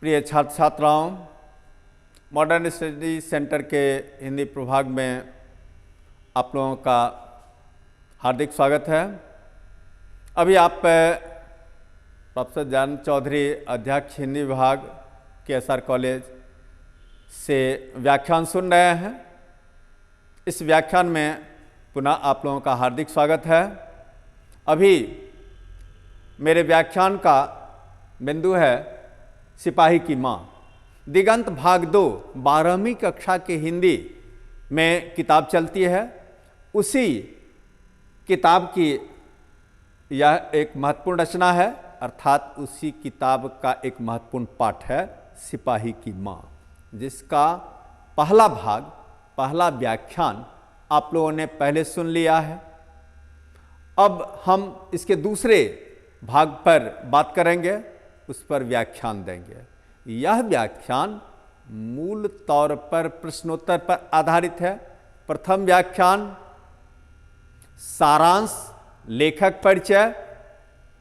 प्रिय छात्र छात्राओं, मॉडर्न स्टडी सेंटर के हिंदी प्रभाग में आप लोगों का हार्दिक स्वागत है। अभी आप प्रोफेसर जान चौधरी अध्यक्ष हिंदी विभाग KSR कॉलेज से व्याख्यान सुन रहे हैं। इस व्याख्यान में पुनः आप लोगों का हार्दिक स्वागत है। अभी मेरे व्याख्यान का बिंदु है सिपाही की माँ। दिगंत भाग 2 12वीं कक्षा की हिंदी में किताब चलती है। उसी किताब की यह एक महत्वपूर्ण रचना है, अर्थात उसी किताब का एक महत्वपूर्ण पाठ है सिपाही की माँ, जिसका पहला भाग, पहला व्याख्यान आप लोगों ने पहले सुन लिया है। अब हम इसके दूसरे भाग पर बात करेंगे, उस पर व्याख्यान देंगे। यह व्याख्यान मूल तौर पर प्रश्नोत्तर पर आधारित है। प्रथम व्याख्यान सारांश, लेखक परिचय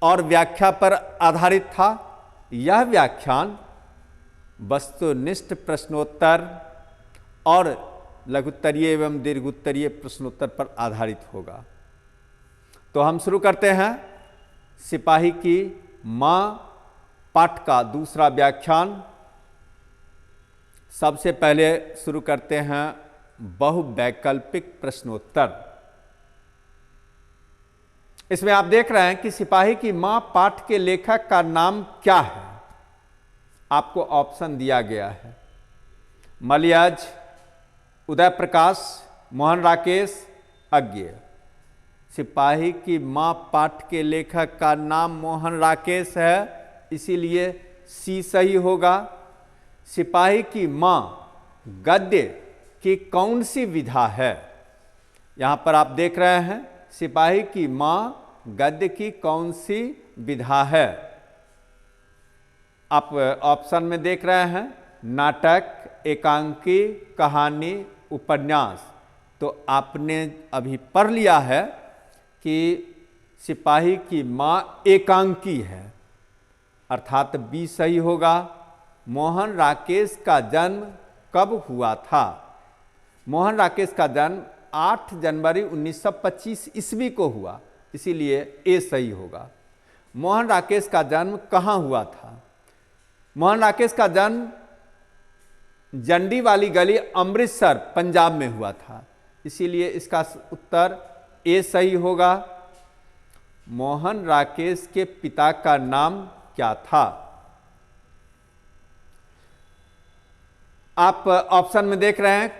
और व्याख्या पर आधारित था। यह व्याख्यान वस्तुनिष्ठ प्रश्नोत्तर और लघुत्तरीय एवं दीर्घोत्तरीय प्रश्नोत्तर पर आधारित होगा। तो हम शुरू करते हैं सिपाही की माँ पाठ का दूसरा व्याख्यान। सबसे पहले शुरू करते हैं बहुवैकल्पिक प्रश्नोत्तर। इसमें आप देख रहे हैं कि सिपाही की माँ पाठ के लेखक का नाम क्या है। आपको ऑप्शन दिया गया है: मलयाज, उदय प्रकाश, मोहन राकेश, अज्ञेय। सिपाही की माँ पाठ के लेखक का नाम मोहन राकेश है, इसीलिए सी सही होगा। सिपाही की माँ गद्य की कौन सी विधा है? यहां पर आप देख रहे हैं सिपाही की माँ गद्य की कौन सी विधा है। आप ऑप्शन में देख रहे हैं नाटक, एकांकी, कहानी, उपन्यास। तो आपने अभी पढ़ लिया है कि सिपाही की माँ एकांकी है, अर्थात बी सही होगा। मोहन राकेश का जन्म कब हुआ था? मोहन राकेश का जन्म 8 जनवरी 1925 ईस्वी को हुआ, इसीलिए ए सही होगा। मोहन राकेश का जन्म कहाँ हुआ था? मोहन राकेश का जन्म जंडी वाली गली, अमृतसर, पंजाब में हुआ था, इसीलिए इसका उत्तर ए सही होगा। मोहन राकेश के पिता का नाम क्या था? आप ऑप्शन में देख रहे हैं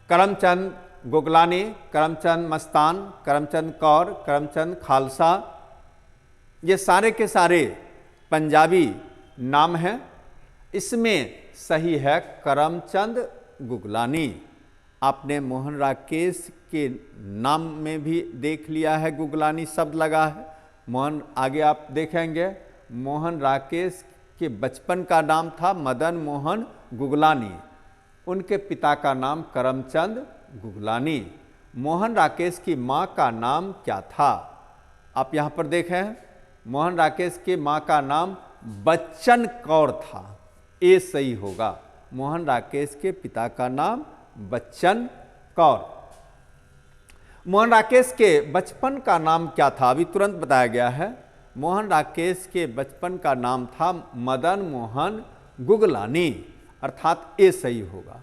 करमचंद गोगलानी, करमचंद मस्तान, करमचंद कौर, करमचंद खालसा। ये सारे के सारे पंजाबी नाम हैं। इसमें सही है करमचंद गुगलानी। आपने मोहन राकेश के नाम में भी देख लिया है गुगलानी शब्द लगा है। मोहन, आगे आप देखेंगे मोहन राकेश के बचपन का नाम था मदन मोहन गुगलानी, उनके पिता का नाम करमचंद गुगलानी। मोहन राकेश की माँ का नाम क्या था? आप यहाँ पर देखें, मोहन राकेश के माँ का नाम बच्चन कौर था, ए सही होगा। मोहन राकेश के पिता का नाम बच्चन कौर। मोहन राकेश के बचपन का नाम क्या था? अभी तुरंत बताया गया है। मोहन राकेश के बचपन का नाम था मदन मोहन गुगलानी, अर्थात ए सही होगा।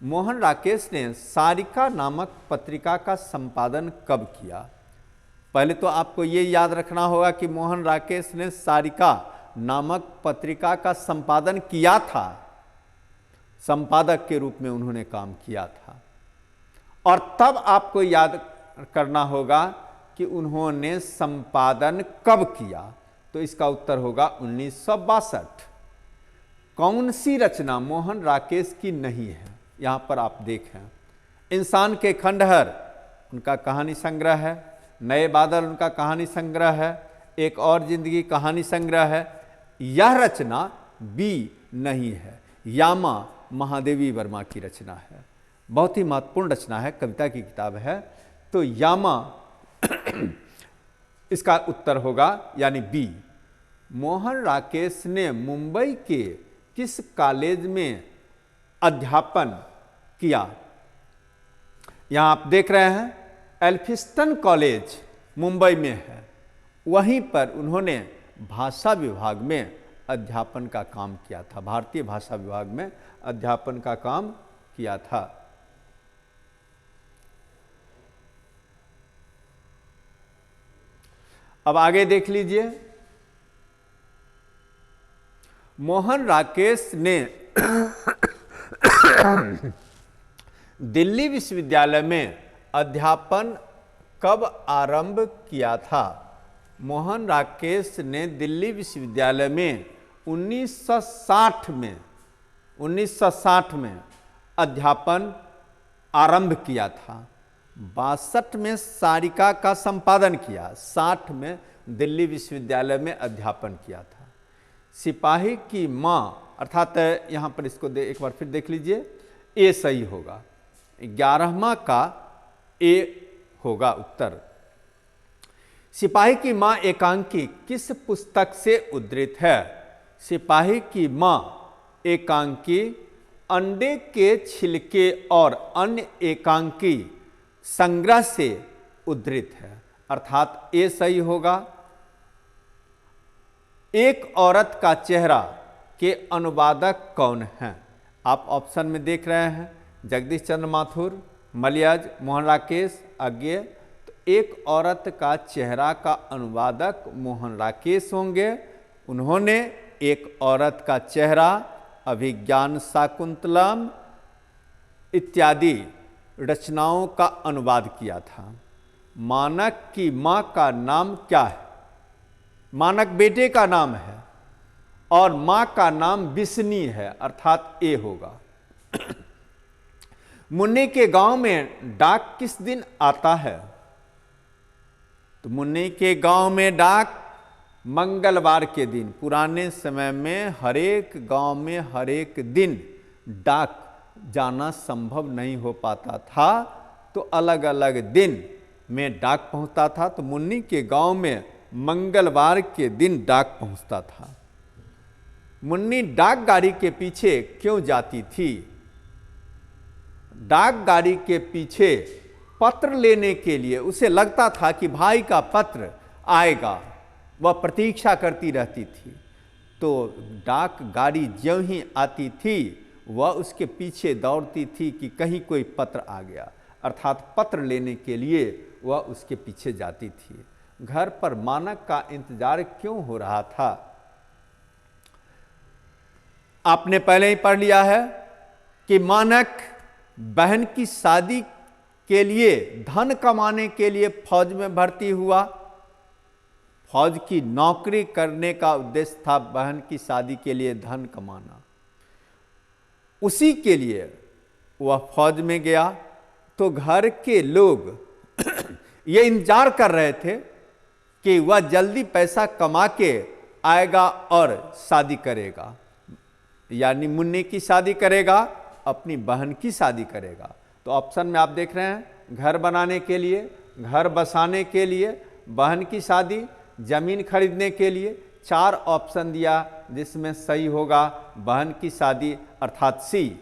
मोहन राकेश ने सारिका नामक पत्रिका का संपादन कब किया? पहले तो आपको ये याद रखना होगा कि मोहन राकेश ने सारिका नामक पत्रिका का संपादन किया था, संपादक के रूप में उन्होंने काम किया था। और तब आपको याद करना होगा कि उन्होंने संपादन कब किया, तो इसका उत्तर होगा 1962। कौन सी रचना मोहन राकेश की नहीं है? यहां पर आप देखें, इंसान के खंडहर उनका कहानी संग्रह है, नए बादल उनका कहानी संग्रह है, एक और जिंदगी कहानी संग्रह है। यह रचना बी नहीं है, यामा महादेवी वर्मा की रचना है। बहुत ही महत्वपूर्ण रचना है, कविता की किताब है। तो यामा इसका उत्तर होगा, यानी बी। मोहन राकेश ने मुंबई के किस कॉलेज में अध्यापन किया? यहाँ आप देख रहे हैं एल्फिंस्टन कॉलेज मुंबई में है, वहीं पर उन्होंने भाषा विभाग में अध्यापन का काम किया था, भारतीय भाषा विभाग में अध्यापन का काम किया था। अब आगे देख लीजिए, मोहन राकेश ने दिल्ली विश्वविद्यालय में अध्यापन कब आरंभ किया था? मोहन राकेश ने दिल्ली विश्वविद्यालय में 1960 में अध्यापन आरंभ किया था। 62 में सारिका का संपादन किया, 60 में दिल्ली विश्वविद्यालय में अध्यापन किया था। सिपाही की माँ, अर्थात यहाँ पर इसको एक बार फिर देख लीजिए, ए सही होगा, 11वां का ए होगा उत्तर। सिपाही की माँ एकांकी किस पुस्तक से उद्धृत है? सिपाही की माँ एकांकी अंडे के छिलके और अन्य एकांकी संग्रह से उद्धृत है, अर्थात ए सही होगा। एक औरत का चेहरा के अनुवादक कौन हैं? आप ऑप्शन में देख रहे हैं जगदीश चंद्र माथुर, मलयज, मोहन राकेश, अज्ञे। तो एक औरत का चेहरा का अनुवादक मोहन राकेश होंगे। उन्होंने एक औरत का चेहरा, अभिज्ञान शाकुंतलम इत्यादि रचनाओं का अनुवाद किया था। मानक की मां का नाम क्या है? मानक बेटे का नाम है और मां का नाम बिस्नी है, अर्थात ए होगा। मुन्नी के गांव में डाक किस दिन आता है? तो मुन्नी के गांव में डाक मंगलवार के दिन। पुराने समय में हरेक गांव में हरेक दिन डाक जाना संभव नहीं हो पाता था, तो अलग अलग दिन में डाक पहुंचता था। तो मुन्नी के गांव में मंगलवार के दिन डाक पहुंचता था। मुन्नी डाक गाड़ी के पीछे क्यों जाती थी? डाक गाड़ी के पीछे पत्र लेने के लिए उसे लगता था कि भाई का पत्र आएगा, वह प्रतीक्षा करती रहती थी। तो डाक गाड़ी ज्यों ही आती थी वह उसके पीछे दौड़ती थी कि कहीं कोई पत्र आ गया, अर्थात पत्र लेने के लिए वह उसके पीछे जाती थी। घर पर मानक का इंतजार क्यों हो रहा था? आपने पहले ही पढ़ लिया है कि मानक बहन की शादी के लिए धन कमाने के लिए फौज में भर्ती हुआ। फौज की नौकरी करने का उद्देश्य था बहन की शादी के लिए धन कमाना। उसी के लिए वह फौज में गया। तो घर के लोग ये इंतजार कर रहे थे कि वह जल्दी पैसा कमा के आएगा और शादी करेगा, यानी मुन्नी की शादी करेगा, अपनी बहन की शादी करेगा। तो ऑप्शन में आप देख रहे हैं घर बनाने के लिए, घर बसाने के लिए, बहन की शादी, जमीन खरीदने के लिए। 4 ऑप्शन दिया जिसमें सही होगा बहन की शादी, अर्थात सी।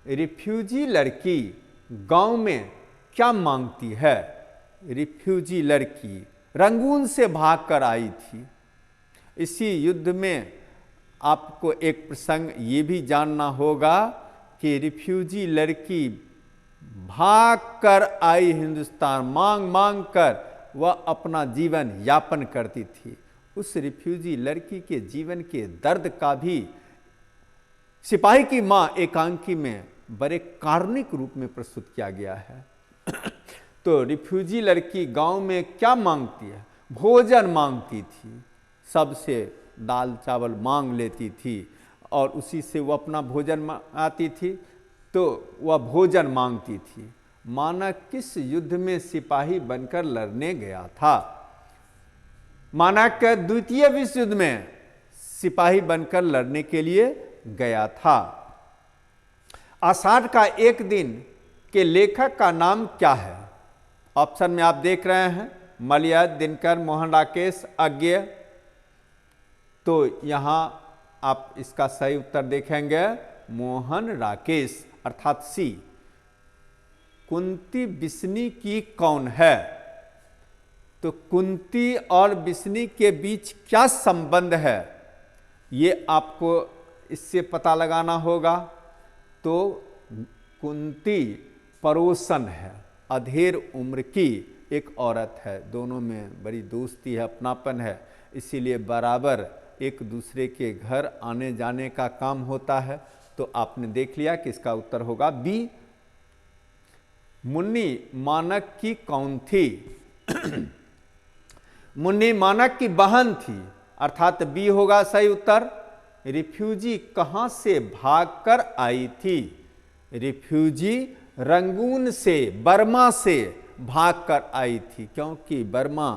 रिफ्यूजी लड़की गांव में क्या मांगती है? रिफ्यूजी लड़की रंगून से भागकर आई थी। इसी युद्ध में आपको एक प्रसंग ये भी जानना होगा कि रिफ्यूजी लड़की भाग कर आई हिंदुस्तान, मांग मांग कर वह अपना जीवन यापन करती थी। उस रिफ्यूजी लड़की के जीवन के दर्द का भी सिपाही की मां एकांकी में बड़े कार्निक रूप में प्रस्तुत किया गया है। तो रिफ्यूजी लड़की गांव में क्या मांगती है? भोजन मांगती थी, सबसे दाल चावल मांग लेती थी और उसी से वो अपना भोजन आती थी। तो वह भोजन मांगती थी। मानक किस युद्ध में सिपाही बनकर लड़ने गया था? मानक द्वितीय विश्व युद्ध में सिपाही बनकर लड़ने के लिए गया था। आषाढ़ का एक दिन के लेखक का नाम क्या है? ऑप्शन में आप देख रहे हैं मलयज, दिनकर, मोहन राकेश, अज्ञे। तो यहाँ आप इसका सही उत्तर देखेंगे मोहन राकेश अर्थात सी। कुंती बिस्नी की कौन है? तो कुंती और बिस्नी के बीच क्या संबंध है, ये आपको इससे पता लगाना होगा। तो कुंती पड़ोसन है, अधेड़ उम्र की एक औरत है, दोनों में बड़ी दोस्ती है, अपनापन है, इसीलिए बराबर एक दूसरे के घर आने जाने का काम होता है। तो आपने देख लिया कि इसका उत्तर होगा बी। मुन्नी मानक की कौन थी? मुन्नी मानक की बहन थी, अर्थात बी होगा सही उत्तर। रिफ्यूजी कहां से भागकर आई थी? रिफ्यूजी रंगून से, बर्मा से भागकर आई थी, क्योंकि बर्मा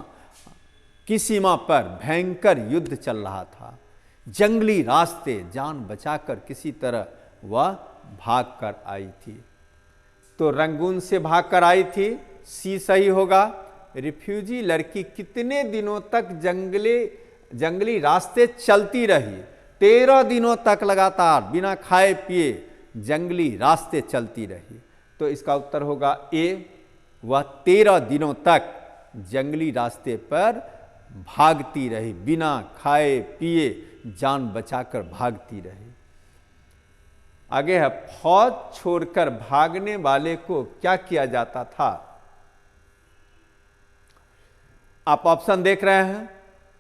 की सीमा पर भयंकर युद्ध चल रहा था। जंगली रास्ते जान बचाकर किसी तरह वह भागकर आई थी। तो रंगून से भागकर आई थी, सी सही होगा। रिफ्यूजी लड़की कितने दिनों तक जंगली रास्ते चलती रही? 13 दिनों तक लगातार बिना खाए पिए जंगली रास्ते चलती रही। तो इसका उत्तर होगा ए, वह 13 दिनों तक जंगली रास्ते पर भागती रही, बिना खाए पिए जान बचाकर भागती रही। आगे है, फौज छोड़कर भागने वाले को क्या किया जाता था? आप ऑप्शन देख रहे हैं।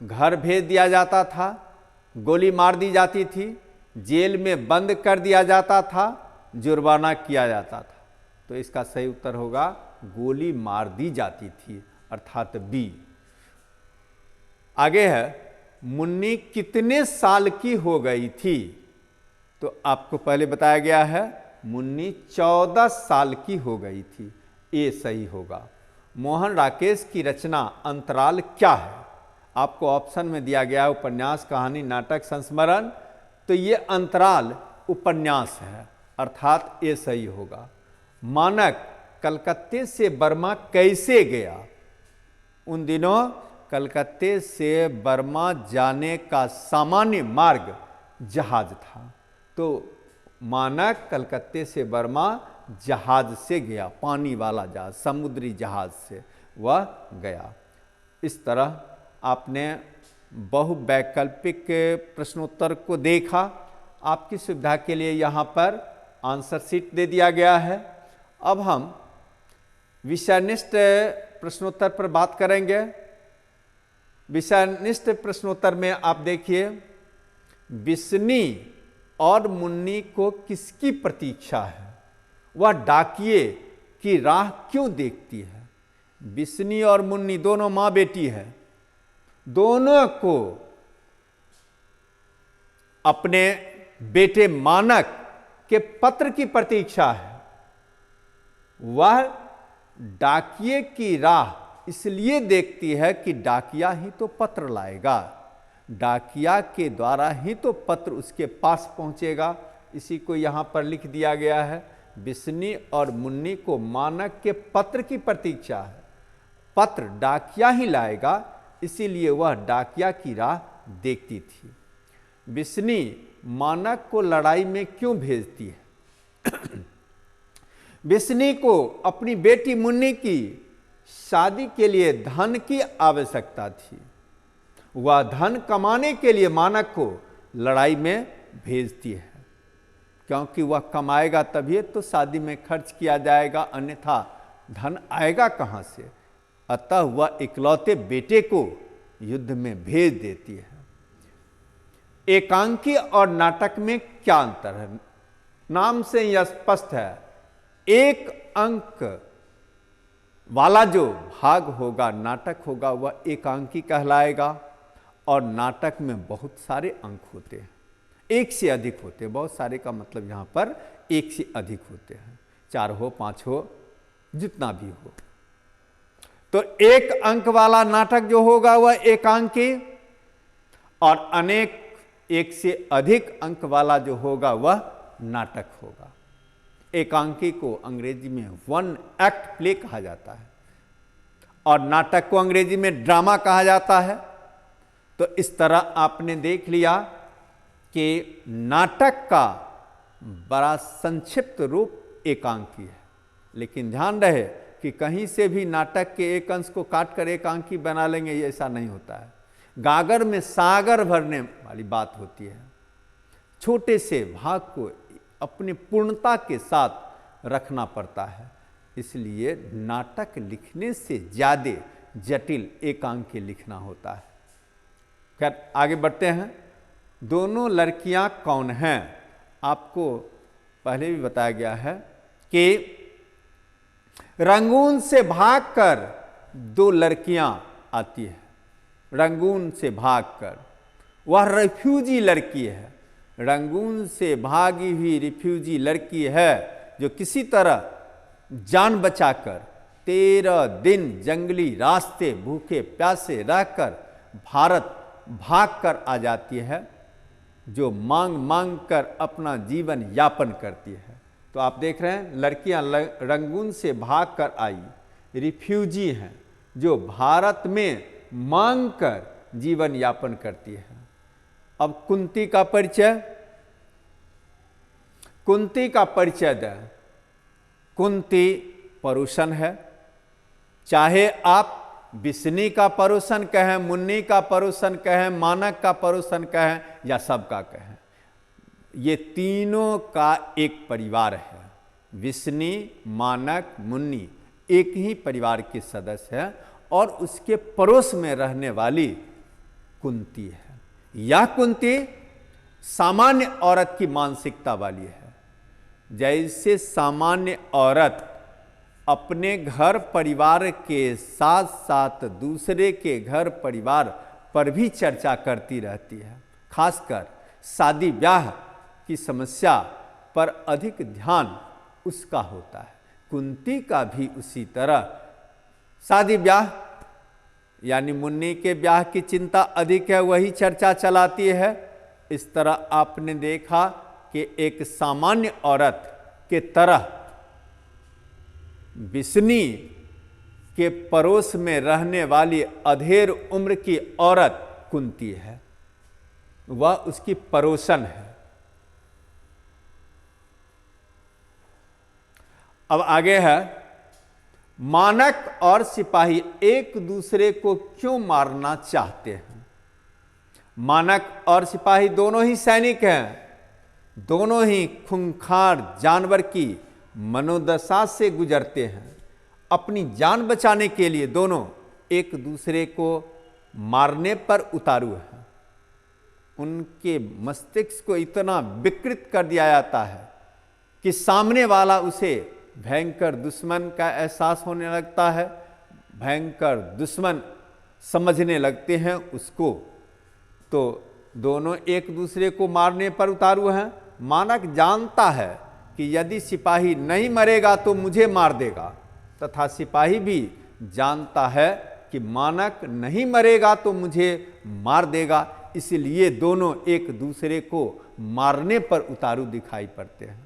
घर भेज दिया जाता था, गोली मार दी जाती थी, जेल में बंद कर दिया जाता था, जुर्माना किया जाता था। तो इसका सही उत्तर होगा गोली मार दी जाती थी, अर्थात बी। आगे है, मुन्नी कितने साल की हो गई थी? तो आपको पहले बताया गया है मुन्नी 14 साल की हो गई थी, ए सही होगा। मोहन राकेश की रचना अंतराल क्या है? आपको ऑप्शन में दिया गया है उपन्यास, कहानी, नाटक, संस्मरण। तो ये अंतराल उपन्यास है, अर्थात ए सही होगा। मानक कलकत्ते से बर्मा कैसे गया? उन दिनों कलकत्ते से बर्मा जाने का सामान्य मार्ग जहाज था। तो मानक कलकत्ते से बर्मा जहाज से गया, पानी वाला जहाज, समुद्री जहाज से वह गया। इस तरह आपने बहुवैकल्पिक प्रश्नोत्तर को देखा। आपकी सुविधा के लिए यहाँ पर आंसर शीट दे दिया गया है। अब हम विषयनिष्ठ प्रश्नोत्तर पर बात करेंगे। विषयनिष्ठ प्रश्नोत्तर में आप देखिए, बिस्नी और मुन्नी को किसकी प्रतीक्षा है? वह डाकिये की राह क्यों देखती है? बिस्नी और मुन्नी दोनों मां बेटी है, दोनों को अपने बेटे मानक के पत्र की प्रतीक्षा है। वह डाकिये की राह इसलिए देखती है कि डाकिया ही तो पत्र लाएगा, डाकिया के द्वारा ही तो पत्र उसके पास पहुंचेगा। इसी को यहां पर लिख दिया गया है। बिस्नी और मुन्नी को मानक के पत्र की प्रतीक्षा है, पत्र डाकिया ही लाएगा, इसीलिए वह डाकिया की राह देखती थी। बिस्नी मानक को लड़ाई में क्यों भेजती है? बिस्नी को अपनी बेटी मुन्नी की शादी के लिए धन की आवश्यकता थी। वह धन कमाने के लिए मानक को लड़ाई में भेजती है, क्योंकि वह कमाएगा तभी तो शादी में खर्च किया जाएगा, अन्यथा धन आएगा कहां से। अतः वह इकलौते बेटे को युद्ध में भेज देती है। एकांकी और नाटक में क्या अंतर है? नाम से यह स्पष्ट है, एक अंक वाला जो भाग होगा, नाटक होगा, वह एकांकी कहलाएगा। और नाटक में बहुत सारे अंक होते हैं, एक से अधिक होते हैं। बहुत सारे का मतलब यहां पर एक से अधिक होते हैं, 4 हो 5 हो, जितना भी हो। तो एक अंक वाला नाटक जो होगा वह एकांकी, और अनेक, एक से अधिक अंक वाला जो होगा वह नाटक होगा। एकांकी को अंग्रेजी में 1 एक्ट प्ले कहा जाता है, और नाटक को अंग्रेजी में ड्रामा कहा जाता है। तो इस तरह आपने देख लिया कि नाटक का बड़ा संक्षिप्त रूप एकांकी है, लेकिन ध्यान रहे कि कहीं से भी नाटक के एक अंश को काटकर एकांकी बना लेंगे, ये ऐसा नहीं होता है। गागर में सागर भरने वाली बात होती है। छोटे से भाग को अपनी पूर्णता के साथ रखना पड़ता है, इसलिए नाटक लिखने से ज़्यादा जटिल एकांकी लिखना होता है। खैर आगे बढ़ते हैं। दोनों लड़कियां कौन हैं? आपको पहले भी बताया गया है कि रंगून से भागकर दो लड़कियां आती है। रंगून से भागकर, वह रिफ्यूजी लड़की है। रंगून से भागी हुई रिफ्यूजी लड़की है जो किसी तरह जान बचाकर 13 दिन जंगली रास्ते भूखे प्यासे रहकर भारत भागकर आ जाती है, जो मांग मांग कर अपना जीवन यापन करती है। तो आप देख रहे हैं, लड़कियां रंगून से भागकर आई, रिफ्यूजी हैं जो भारत में मांग कर जीवन यापन करती है। अब कुंती का परिचय, कुंती का परिचय दें। कुंती परुषण है, चाहे आप बिस्नी का परुषण कहें, मुन्नी का परुषण कहें, मानक का परुषण कहें या सबका कहें, ये तीनों का एक परिवार है। विष्णी, मानक, मुन्नी एक ही परिवार के सदस्य हैं और उसके पड़ोस में रहने वाली कुंती है। यह कुंती सामान्य औरत की मानसिकता वाली है। जैसे सामान्य औरत अपने घर परिवार के साथ साथ दूसरे के घर परिवार पर भी चर्चा करती रहती है, खासकर शादी ब्याह की समस्या पर अधिक ध्यान उसका होता है। कुंती का भी उसी तरह शादी ब्याह यानी मुन्नी के ब्याह की चिंता अधिक है, वही चर्चा चलाती है। इस तरह आपने देखा कि एक सामान्य औरत के तरह बिस्नी के पड़ोस में रहने वाली अधेड़ उम्र की औरत कुंती है, वह उसकी पड़ोसन है। अब आगे है, मानक और सिपाही एक दूसरे को क्यों मारना चाहते हैं? मानक और सिपाही दोनों ही सैनिक हैं, दोनों ही खूंखार जानवर की मनोदशा से गुजरते हैं। अपनी जान बचाने के लिए दोनों एक दूसरे को मारने पर उतारू हैं। उनके मस्तिष्क को इतना विकृत कर दिया जाता है कि सामने वाला उसे भयंकर दुश्मन का एहसास होने लगता है, भयंकर दुश्मन समझने लगते हैं उसको। तो दोनों एक दूसरे को मारने पर उतारू हैं। मानक जानता है कि यदि सिपाही नहीं मरेगा तो मुझे मार देगा, तथा सिपाही भी जानता है कि मानक नहीं मरेगा तो मुझे मार देगा, इसलिए दोनों एक दूसरे को मारने पर उतारू दिखाई पड़ते हैं।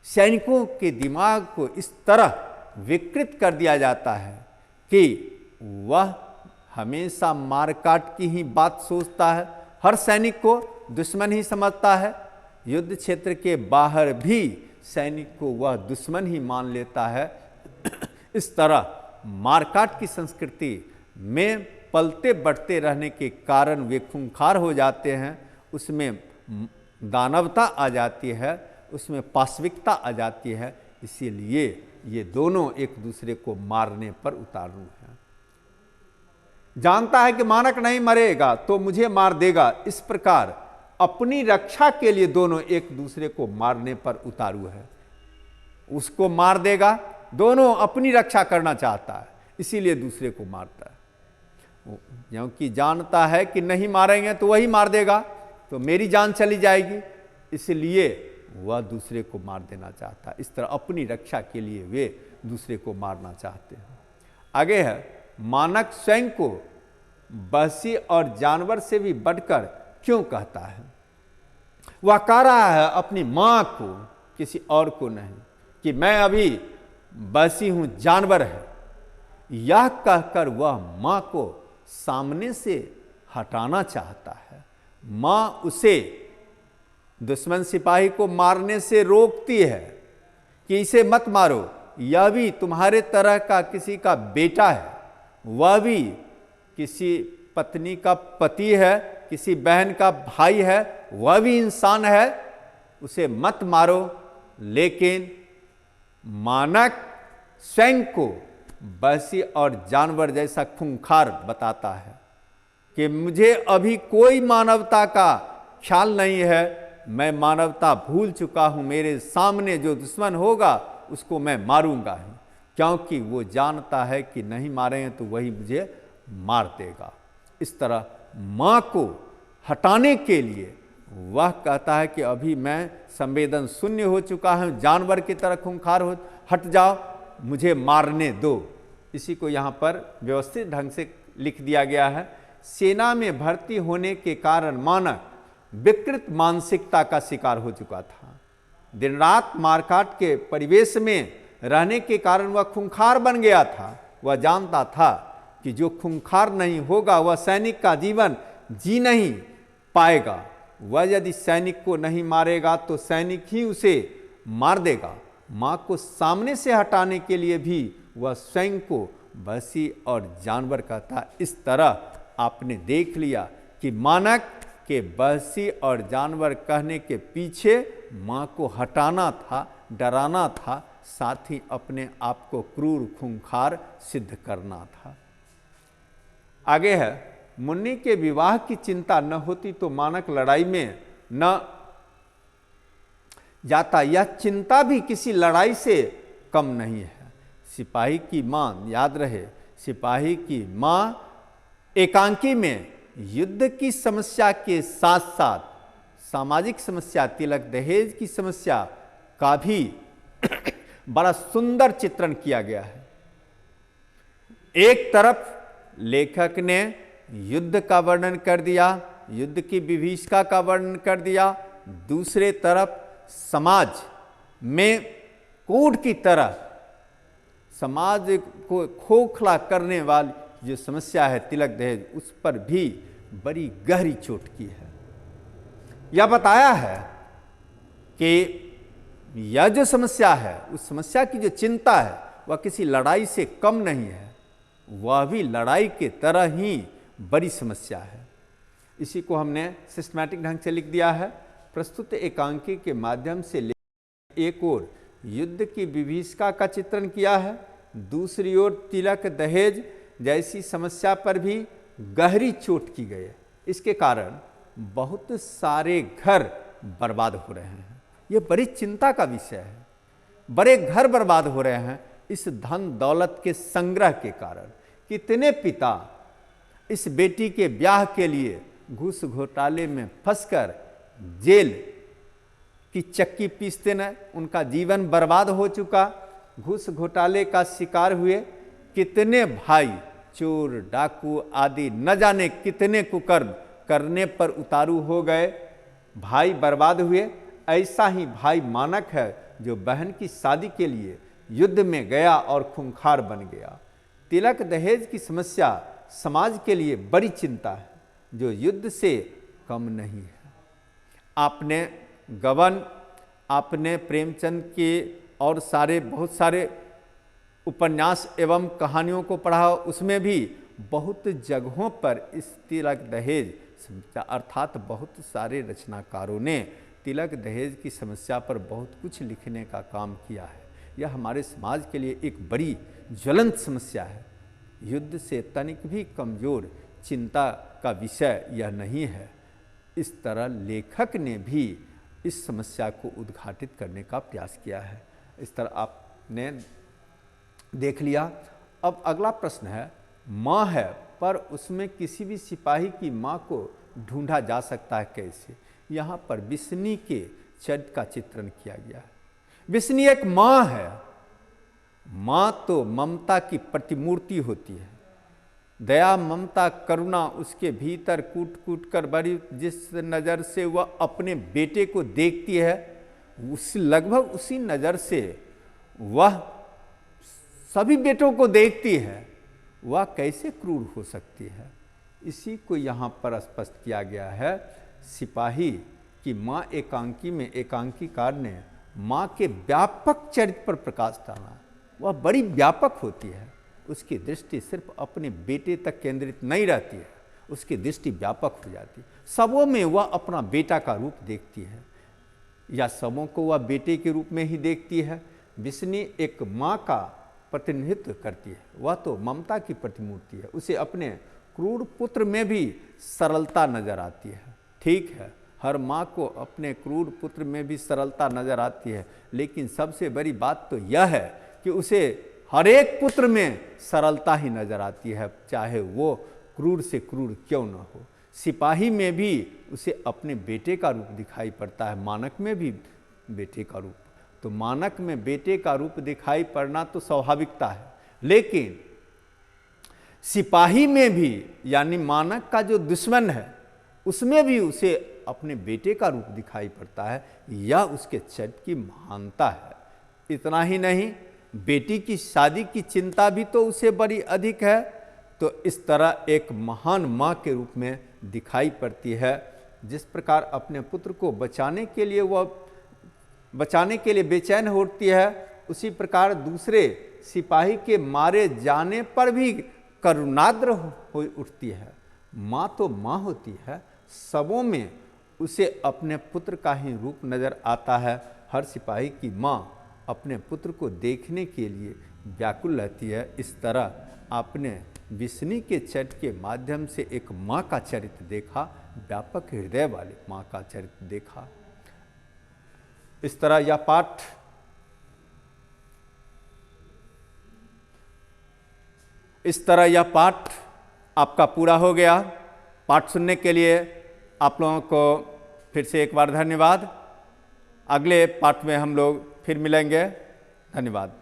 सैनिकों के दिमाग को इस तरह विकृत कर दिया जाता है कि वह हमेशा मारकाट की ही बात सोचता है, हर सैनिक को दुश्मन ही समझता है। युद्ध क्षेत्र के बाहर भी सैनिक को वह दुश्मन ही मान लेता है। इस तरह मारकाट की संस्कृति में पलते बढ़ते रहने के कारण वे खूंखार हो जाते हैं, उसमें दानवता आ जाती है, उसमें पाशविकता आ जाती है। इसीलिए ये दोनों एक दूसरे को मारने पर उतारू हैं। जानता है कि मानक नहीं मरेगा तो मुझे मार देगा, इस प्रकार अपनी रक्षा के लिए दोनों एक दूसरे को मारने पर उतारू है। उसको मार देगा, दोनों अपनी रक्षा करना चाहता है, इसीलिए दूसरे को मारता है। क्योंकि जानता है कि नहीं मारेंगे तो वही मार देगा, तो मेरी जान चली जाएगी, इसलिए वह दूसरे को मार देना चाहता है। इस तरह अपनी रक्षा के लिए वे दूसरे को मारना चाहते हैं। आगे है, मानक स्वयं को बहसी और जानवर से भी बढ़कर क्यों कहता है? वह कह रहा है अपनी मां को, किसी और को नहीं, कि मैं अभी बहसी हूं, जानवर है। यह कहकर वह मां को सामने से हटाना चाहता है। मां उसे दुश्मन सिपाही को मारने से रोकती है कि इसे मत मारो, यह भी तुम्हारे तरह का किसी का बेटा है, वह भी किसी पत्नी का पति है, किसी बहन का भाई है, वह भी इंसान है, उसे मत मारो। लेकिन मानक स्वयं को वहशी और जानवर जैसा खूंखार बताता है कि मुझे अभी कोई मानवता का ख्याल नहीं है, मैं मानवता भूल चुका हूं, मेरे सामने जो दुश्मन होगा उसको मैं मारूंगा ही, क्योंकि वो जानता है कि नहीं मारेंगे तो वही मुझे मार देगा। इस तरह माँ को हटाने के लिए वह कहता है कि अभी मैं संवेदन शून्य हो चुका हूं, जानवर की तरह खूंखार हो, हट जाओ, मुझे मारने दो। इसी को यहाँ पर व्यवस्थित ढंग से लिख दिया गया है। सेना में भर्ती होने के कारण मानक विकृत मानसिकता का शिकार हो चुका था। दिन रात मारकाट के परिवेश में रहने के कारण वह खूंखार बन गया था। वह जानता था कि जो खूंखार नहीं होगा वह सैनिक का जीवन जी नहीं पाएगा। वह यदि सैनिक को नहीं मारेगा तो सैनिक ही उसे मार देगा। माँ को सामने से हटाने के लिए भी वह स्वयं को वहशी और जानवर कहता। इस तरह आपने देख लिया कि मानक के वहशी और जानवर कहने के पीछे माँ को हटाना था, डराना था, साथ ही अपने आप को क्रूर खूंखार सिद्ध करना था। आगे है, मुन्नी के विवाह की चिंता न होती तो मानक लड़ाई में न जाता। यह चिंता भी किसी लड़ाई से कम नहीं है। सिपाही की माँ, याद रहे, सिपाही की माँ एकांकी में युद्ध की समस्या के साथ साथ सामाजिक समस्या, तिलक दहेज की समस्या का भी बड़ा सुंदर चित्रण किया गया है। एक तरफ लेखक ने युद्ध का वर्णन कर दिया, युद्ध की विभीषिका का वर्णन कर दिया, दूसरे तरफ समाज में कोढ़ की तरह समाज को खोखला करने वाली जो समस्या है तिलक दहेज, उस पर भी बड़ी गहरी चोट की है। यह बताया है कि यह जो समस्या है, उस समस्या की जो चिंता है वह किसी लड़ाई से कम नहीं है, वह भी लड़ाई के तरह ही बड़ी समस्या है। इसी को हमने सिस्टमैटिक ढंग से लिख दिया है। प्रस्तुत एकांकी के माध्यम से एक ओर युद्ध की विभीषिका का चित्रण किया है, दूसरी ओर तिलक दहेज जैसी समस्या पर भी गहरी चोट की गई है। इसके कारण बहुत सारे घर बर्बाद हो रहे हैं। ये बड़ी चिंता का विषय है। बड़े घर बर्बाद हो रहे हैं इस धन दौलत के संग्रह के कारण। कितने पिता इस बेटी के ब्याह के लिए घूस घोटाले में फंसकर जेल की चक्की पीसते न, उनका जीवन बर्बाद हो चुका, घूस घोटाले का शिकार हुए। कितने भाई चोर डाकू आदि न जाने कितने कुकर्म करने पर उतारू हो गए, भाई बर्बाद हुए। ऐसा ही भाई मानक है जो बहन की शादी के लिए युद्ध में गया और खूंखार बन गया। तिलक दहेज की समस्या समाज के लिए बड़ी चिंता है जो युद्ध से कम नहीं है। आपने गबन, आपने प्रेमचंद के और बहुत सारे उपन्यास एवं कहानियों को पढ़ा, उसमें भी बहुत जगहों पर इस तिलक दहेज समस्या अर्थात बहुत सारे रचनाकारों ने तिलक दहेज की समस्या पर बहुत कुछ लिखने का काम किया है। यह हमारे समाज के लिए एक बड़ी ज्वलंत समस्या है। युद्ध से तनिक भी कमज़ोर चिंता का विषय यह नहीं है। इस तरह लेखक ने भी इस समस्या को उद्घाटित करने का प्रयास किया है। इस तरह आपने देख लिया। अब अगला प्रश्न है, माँ है पर उसमें किसी भी सिपाही की माँ को ढूंढा जा सकता है कैसे? यहाँ पर बिस्नी के चरित्र का चित्रण किया गया है। बिस्नी एक माँ है। माँ तो ममता की प्रतिमूर्ति होती है। दया, ममता, करुणा उसके भीतर कूट कूट कर बड़ी, जिस नज़र से वह अपने बेटे को देखती है लगभग उसी नज़र से वह सभी बेटों को देखती है। वह कैसे क्रूर हो सकती है? इसी को यहाँ पर स्पष्ट किया गया है। सिपाही कि माँ एकांकी में एकांकीकार ने माँ के व्यापक चरित्र पर प्रकाश डाला। वह बड़ी व्यापक होती है, उसकी दृष्टि सिर्फ अपने बेटे तक केंद्रित नहीं रहती है, उसकी दृष्टि व्यापक हो जाती है। सबों में वह अपना बेटा का रूप देखती है, या सबों को वह बेटे के रूप में ही देखती है। विष्णु एक माँ का प्रतिनिधित्व करती है, वह तो ममता की प्रतिमूर्ति है। उसे अपने क्रूर पुत्र में भी सरलता नजर आती है। ठीक है, हर माँ को अपने क्रूर पुत्र में भी सरलता नजर आती है, लेकिन सबसे बड़ी बात तो यह है कि उसे हर एक पुत्र में सरलता ही नजर आती है, चाहे वो क्रूर से क्रूर क्यों न हो। सिपाही में भी उसे अपने बेटे का रूप दिखाई पड़ता है, मानक में भी बेटे का रूप। तो मानक में बेटे का रूप दिखाई पड़ना तो स्वाभाविकता है, लेकिन सिपाही में भी, यानी मानक का जो दुश्मन है, उसमें भी उसे अपने बेटे का रूप दिखाई पड़ता है। यह उसके चरित्र की महानता है। इतना ही नहीं, बेटी की शादी की चिंता भी तो उसे बड़ी अधिक है। तो इस तरह एक महान माँ के रूप में दिखाई पड़ती है। जिस प्रकार अपने पुत्र को बचाने के लिए बेचैन होती है, उसी प्रकार दूसरे सिपाही के मारे जाने पर भी करुणाद्र हो उठती है। माँ तो माँ होती है, सबों में उसे अपने पुत्र का ही रूप नजर आता है। हर सिपाही की माँ अपने पुत्र को देखने के लिए व्याकुल रहती है। इस तरह आपने विष्णु के चरित्र के माध्यम से एक माँ का चरित्र देखा, व्यापक हृदय वाली माँ का चरित्र देखा। इस तरह यह पाठ आपका पूरा हो गया। पाठ सुनने के लिए आप लोगों को फिर से एक बार धन्यवाद। अगले पाठ में हम लोग फिर मिलेंगे। धन्यवाद।